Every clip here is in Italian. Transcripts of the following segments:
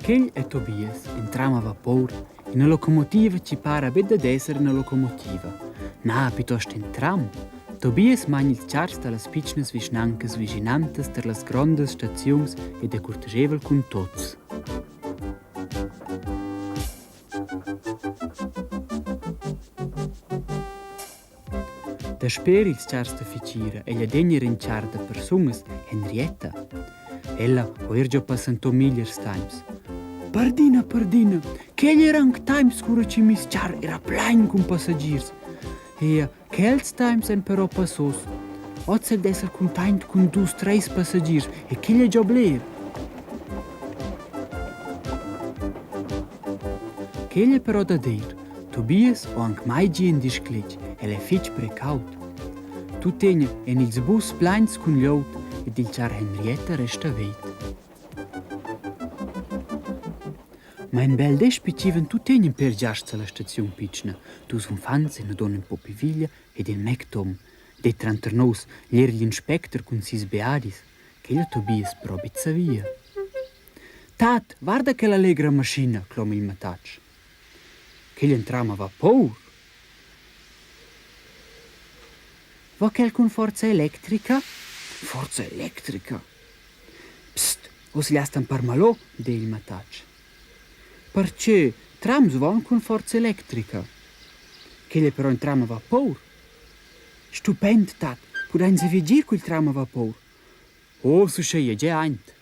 Chegl è Tobias, in tram a vapor, in una locomotiva ci pare bed d'essere una locomotiva. Na, piuttosto in tram. Tobias magna il chars dalle piccine vicinanche vicinantes per le grandi stazioni ed è cortegevole con tutti. Da speri il chars da ficira e gli degni rinciar da persone Henrietta. Ella ho già passato migliors times. Pardina, che gli rank times cura ci misciar era plain con passagiers. E che els times en però passos. Oggi d'essere content con 2-3 passagiers e che gli già bler. Che gli però da dir, Tobias o anche mai gien disclic e le fitch precaut. Tu tegna en ils bus plains con gliot ed il char Henrietta resta vet. Ma in bel des piciven tu tegnen per giarza la stazione piccina. Tu son fans e ne donen po piviglia ed in mectom. De tranternos gli gli inspector con sis beadis, che il Tobias probizza via. Tat, guarda che l'allegra macchina, clom il mataccio. Che gli entrama va paur. Va quel con forza elettrica? Forza elettrica? Psst, os gli astan par malò, de il mataccio. Perché trams van con forza elettrica? Che gli però in tram a vapor? Stupend, tat, pudein se vigir quel tram a vapor. Oh, so sceie già aint.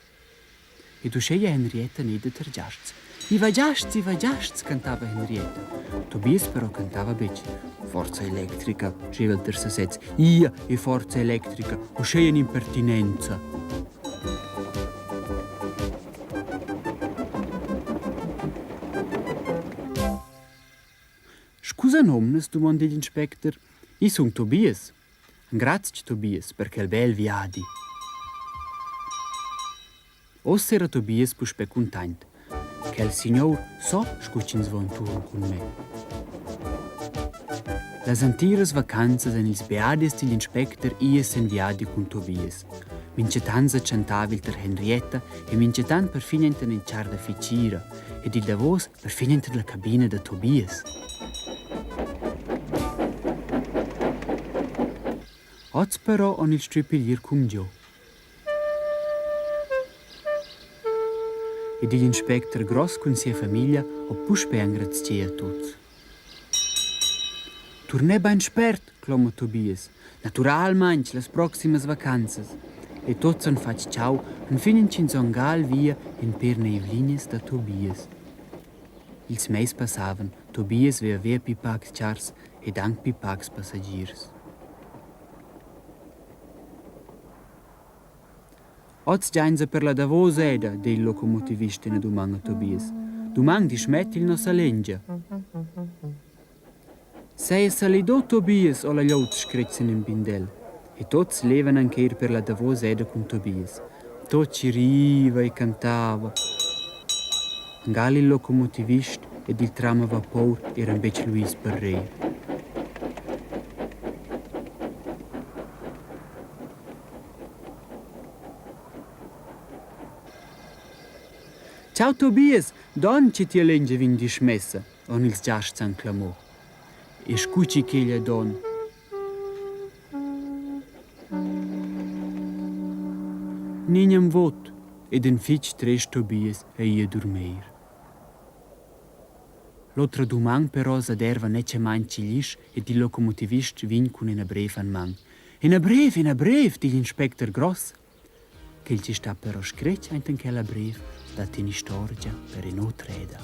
E tu sceie Henrietta ne de tergiasts. I vagiasts, cantava Henrietta. Tobias però cantava becce. Forza elettrica, diceva il terzo sez. Ia e forza elettrica, o sceie impertinenza. Scusa nomnes, domanda l'inspector. I son Tobias. Grazie Tobias, perché il bel viadi. Os era Tobias puspe content, che il signor so scuccins ventur con me. Las antiras vacanzas en ils beadis degli inspector ies en viadi con Tobias. Mincetan se cantava il ter Henrietta e mincetan per finenten in char da ficira ed il davos per finenter la cabina da Tobias. Oz però on il stripilier cum Gio. Ed il inspector gross con sia famiglia o puspe angrazia a tutti. Tourne ben spert, cloma Tobias. Naturalmente, las proximas vacanzas. E tots han fatg ciao, han finin cin zongal via in per neivlines da Tobias. Ils meis passavan, Tobias vea pipacs chars ed anc pipacs passagiers. Oz giainza per la Davos eda, de il locomotivista ne domanga Tobias. Domang di smetti il nos alengia. Sei salido Tobias o la gliot screzzin in bindel. E tots levan anche per la Davos eda con Tobias. Tot ci riva e cantava. Angali il locomotivist ed il tram a vapor era invece Luis Barreir. Ciao Tobias, don ci ti alenge vin di smessa, on ils giasts anclamò. E scuci che gli don. Nignam vot, ed en fitch tres Tobias e ia dormir. L'altra domang però s'aderva nece manci lisch ed il locomotivist vin con una brev an man. Una brev, digl inspector gross. Che il ci sta però screccia in che la brev, dat in istorgia per in otreda.